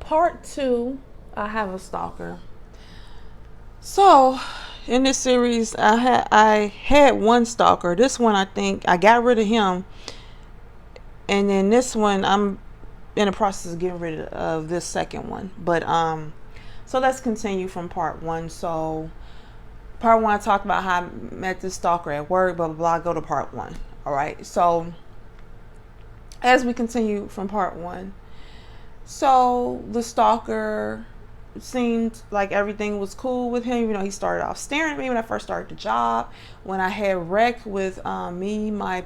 Part 2, I have a stalker. So in this series, I had one stalker. This one, I think I got rid of him, and then this one I'm in the process of getting rid of this second one. But so let's continue from part 1. So part 1, I talked about how I met this stalker at work, blah blah blah. Go to part 1. All right. So as we continue from part 1, so the stalker seemed like everything was cool with him. You know, he started off staring at me when I first started the job. When I had rec with me, my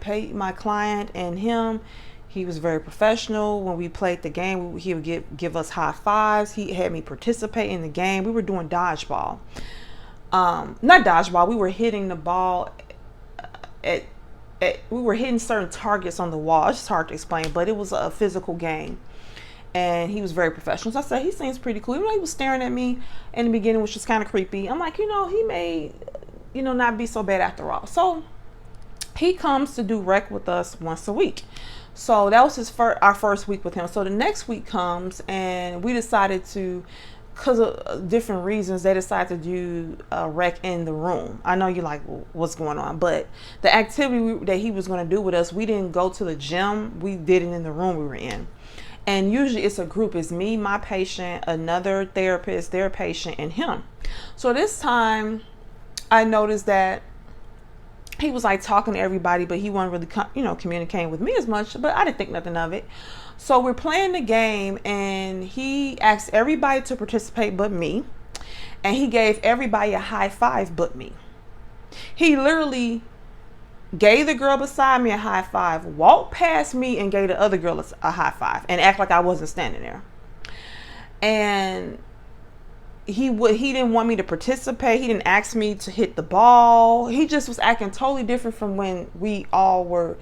client, and him, he was very professional. When we played the game, he would give us high fives. He had me participate in the game. We were doing dodgeball. Not dodgeball. We were hitting the ball we were hitting certain targets on the wall. It's just hard to explain, but it was a physical game. And he was very professional. So I said, he seems pretty cool. Even though he was staring at me in the beginning, which was kind of creepy. I'm like, he may, not be so bad after all. So he comes to do rec with us once a week. So that was our first week with him. So the next week comes, and we decided to, because of different reasons, they decided to do a rec in the room. I know you're like, well, what's going on? But the activity that he was going to do with us, we didn't go to the gym. We did it in the room we were in. And usually it's a group. It's me, my patient, another therapist, their patient, and him. So this time I noticed that he was like talking to everybody, but he wasn't really, communicating with me as much, but I didn't think nothing of it. So we're playing the game, and he asked everybody to participate but me. And he gave everybody a high five but me. He literally gave the girl beside me a high five, walked past me, and gave the other girl a high five, and act like I wasn't standing there. And he didn't want me to participate. He didn't ask me to hit the ball. He just was acting totally different from when we all were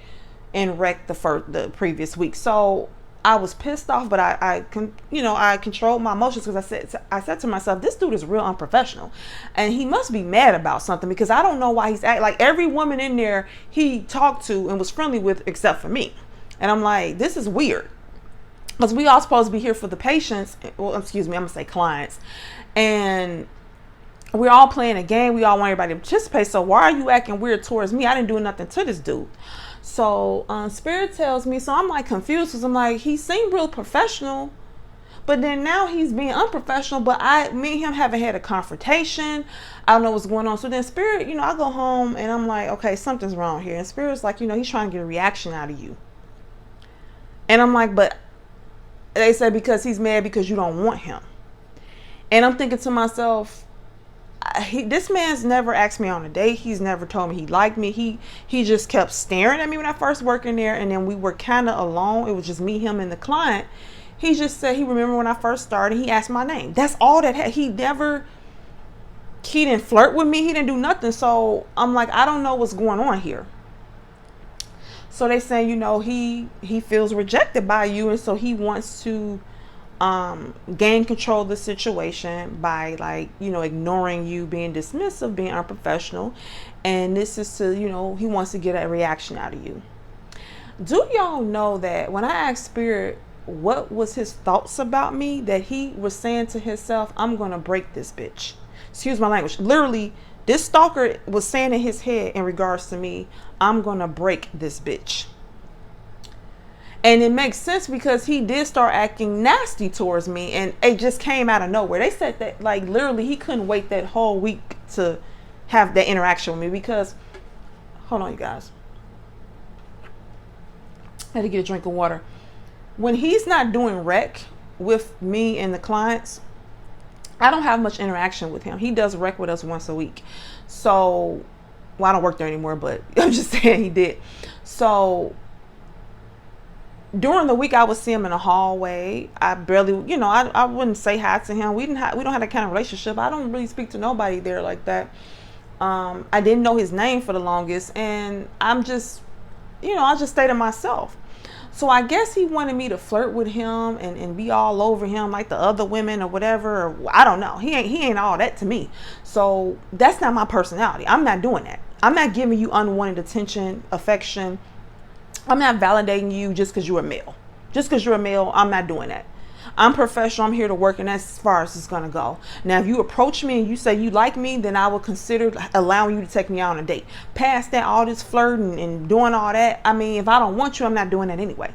in rec the previous week. So I was pissed off, but I controlled my emotions, because I said to myself, this dude is real unprofessional, and he must be mad about something, because I don't know why he's acting like every woman in there he talked to and was friendly with except for me. And I'm like, this is weird, because we all supposed to be here for the patients. Well, excuse me, I'm gonna say clients, and we're all playing a game. We all want everybody to participate. So why are you acting weird towards me? I didn't do nothing to this dude. So Spirit tells me, so I'm like confused, because I'm like, he seemed real professional, but then now he's being unprofessional. But me and him haven't had a confrontation. I don't know what's going on. So then Spirit, I go home and I'm like, okay, something's wrong here. And Spirit's like, he's trying to get a reaction out of you. And I'm like, but they said because he's mad because you don't want him. And I'm thinking to myself, this man's never asked me on a date. He's never told me he liked me. He just kept staring at me when I first worked in there, and then we were kind of alone. It was just me, him, and the client. He just said he remembered when I first started. He asked my name. That's all that he didn't flirt with me. He didn't do nothing. So I'm like, I don't know what's going on here. So they say, he feels rejected by you, and so he wants to gain control of the situation by ignoring you, being dismissive, being unprofessional. And this is to, he wants to get a reaction out of you. Do y'all know that when I asked Spirit what was his thoughts about me, that he was saying to himself, I'm gonna break this bitch. Excuse my language. Literally, this stalker was saying in his head in regards to me, I'm gonna break this bitch. And it makes sense, because he did start acting nasty towards me, and it just came out of nowhere. They said that literally he couldn't wait that whole week to have that interaction with me, because, hold on you guys, I had to get a drink of water. When he's not doing rec with me and the clients, I don't have much interaction with him. He does rec with us once a week. So, well, I don't work there anymore, but I'm just saying he did. So during the week, I would see him in the hallway. I barely, I wouldn't say hi to him. We don't have that kind of relationship. I don't really speak to nobody there like that. I didn't know his name for the longest, and I'm just, I just stay to myself. So I guess he wanted me to flirt with him and be all over him like the other women or whatever. Or, I don't know. He ain't all that to me. So that's not my personality. I'm not doing that. I'm not giving you unwanted attention, affection. I'm not validating you just because you're a male. Just because you're a male, I'm not doing that. I'm professional. I'm here to work, and that's as far as it's going to go. Now, if you approach me and you say you like me, then I will consider allowing you to take me out on a date. Past that, all this flirting and doing all that, I mean, if I don't want you, I'm not doing that anyway.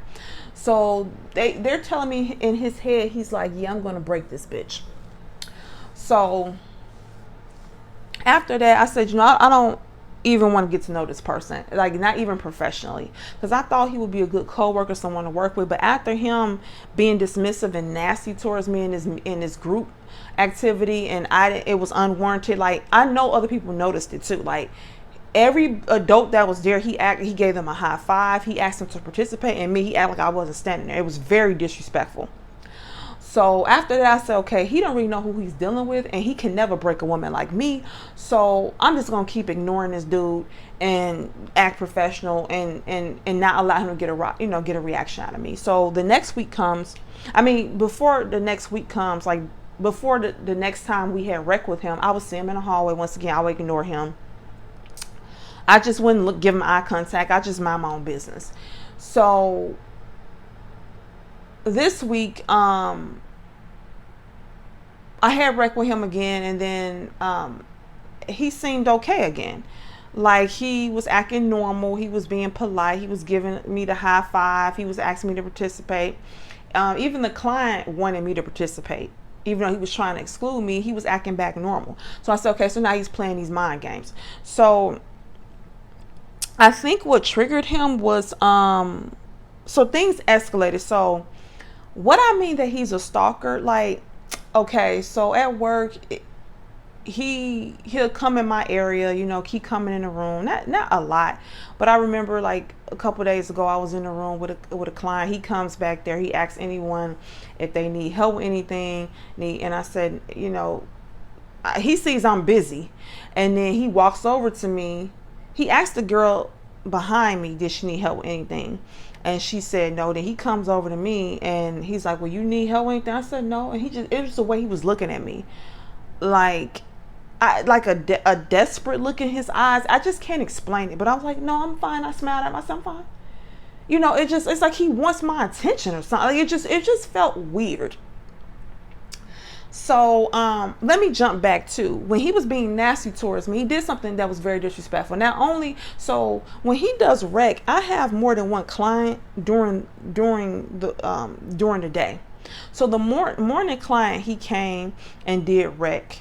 So they're telling me in his head, he's like, yeah, I'm going to break this bitch. So after that, I said, I don't even want to get to know this person, like not even professionally, because I thought he would be a good coworker, someone to work with. But after him being dismissive and nasty towards me in this group activity, and it was unwarranted. Like, I know other people noticed it too. Like, every adult that was there, he gave them a high five. He asked them to participate, and me, he acted like I wasn't standing there. It was very disrespectful. So after that, I said, okay, he don't really know who he's dealing with, and he can never break a woman like me. So I'm just gonna keep ignoring this dude and act professional and not allow him to get a reaction out of me. So the next week comes. I mean, before the next week comes, like before the next time we had rec with him, I would see him in the hallway. Once again, I would ignore him. I just wouldn't give him eye contact. I just mind my own business. So this week, I had rec with him again, and then he seemed okay again. Like, he was acting normal. He was being polite. He was giving me the high five. He was asking me to participate. Even the client wanted me to participate. Even though he was trying to exclude me, he was acting back normal. So I said, okay, so now he's playing these mind games. So I think what triggered him was, so things escalated. So what I mean that he's a stalker, like, okay, so at work, he'll come in my area, keep coming in the room. Not a lot, but I remember like a couple of days ago, I was in the room with a client. He comes back there. He asks anyone if they need help with anything. And I said, he sees I'm busy, and then he walks over to me. He asked the girl behind me, did she need help with anything? And she said no. Then he comes over to me and he's like, well, you need help with anything? I said no. And it was the way he was looking at me. Like a desperate look in his eyes. I just can't explain it. But I was like, no, I'm fine. I smiled at myself, I'm fine. It's like he wants my attention or something. Like, it just felt weird. So let me jump back to when he was being nasty towards me. He did something that was very disrespectful. Not only so, when he does rec, I have more than one client during the day. So the morning client, he came and did rec,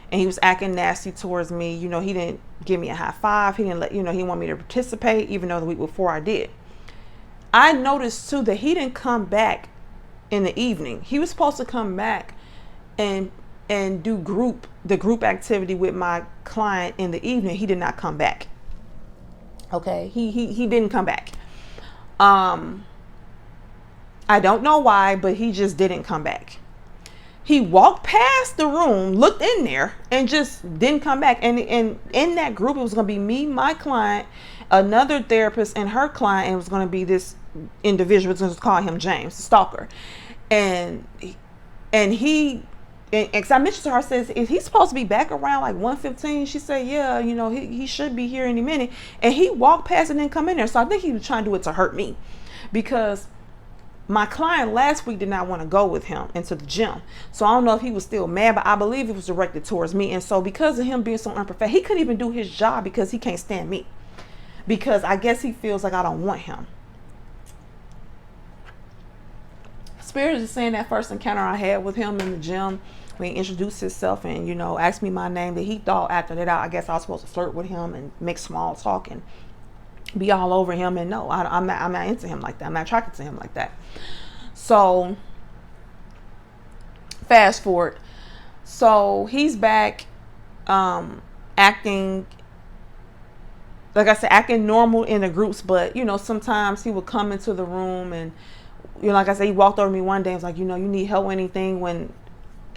and he was acting nasty towards me. He didn't give me a high five. He didn't he wanted me to participate, even though the week before I did. I noticed too that he didn't come back in the evening. He was supposed to come back and do the group activity with my client in the evening. He did not come back. Okay, he didn't come back. I don't know why, but he just didn't come back. He walked past the room, looked in there, and just didn't come back. And in that group, it was going to be me, my client, another therapist, and her client. And it was going to be this individual. Let's call him James, the stalker. And he. Because I mentioned to her, I says, is he supposed to be back around like 1:15? She said, yeah, he should be here any minute. And he walked past and didn't come in there. So I think he was trying to do it to hurt me, because my client last week did not want to go with him into the gym. So I don't know if he was still mad, but I believe it was directed towards me. And so because of him being so unprofessional, he couldn't even do his job because he can't stand me, because I guess he feels like I don't want him. Spirit is saying that first encounter I had with him in the gym, when he introduced himself and asked me my name, that he thought after that I guess I was supposed to flirt with him and make small talk and be all over him. And no, I'm not into him like that. I'm not attracted to him like that. So fast forward, so he's back acting, like I said, acting normal in the groups, but sometimes he would come into the room and like I said, he walked over to me one day and was like, you need help with anything, when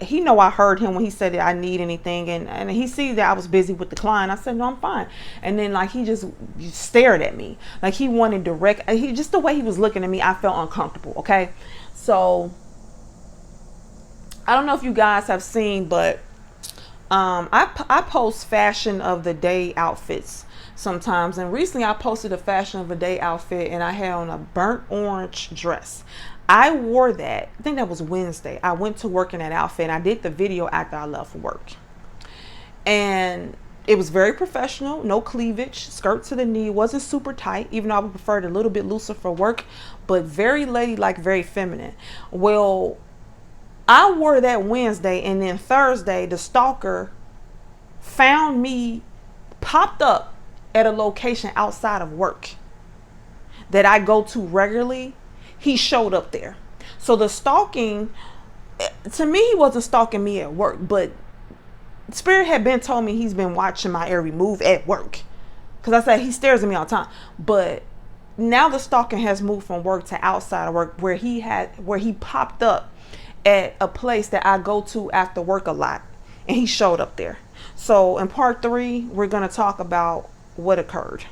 he I heard him when he said that I need anything, and he see that I was busy with the client. I said, no, I'm fine. And then like he just stared at me like he wanted direct. Just the way he was looking at me, I felt uncomfortable. Okay, so I don't know if you guys have seen, but I post fashion of the day outfits sometimes, and recently I posted a fashion of the day outfit, and I had on a burnt orange dress. I wore that, I think that was Wednesday. I went to work in that outfit, and I did the video after I left work, and it was very professional, no cleavage, skirt to the knee. It wasn't super tight, even though I would prefer it a little bit looser for work, but very ladylike, very feminine. Well, I wore that Wednesday, and then Thursday, the stalker found me, popped up at a location outside of work that I go to regularly. He showed up there. So the stalking, to me, he wasn't stalking me at work, but Spirit had been told me he's been watching my every move at work. Because I said he stares at me all the time. But now the stalking has moved from work to outside of work, where he popped up at a place that I go to after work a lot, and he showed up there. So in part 3, we're going to talk about what occurred.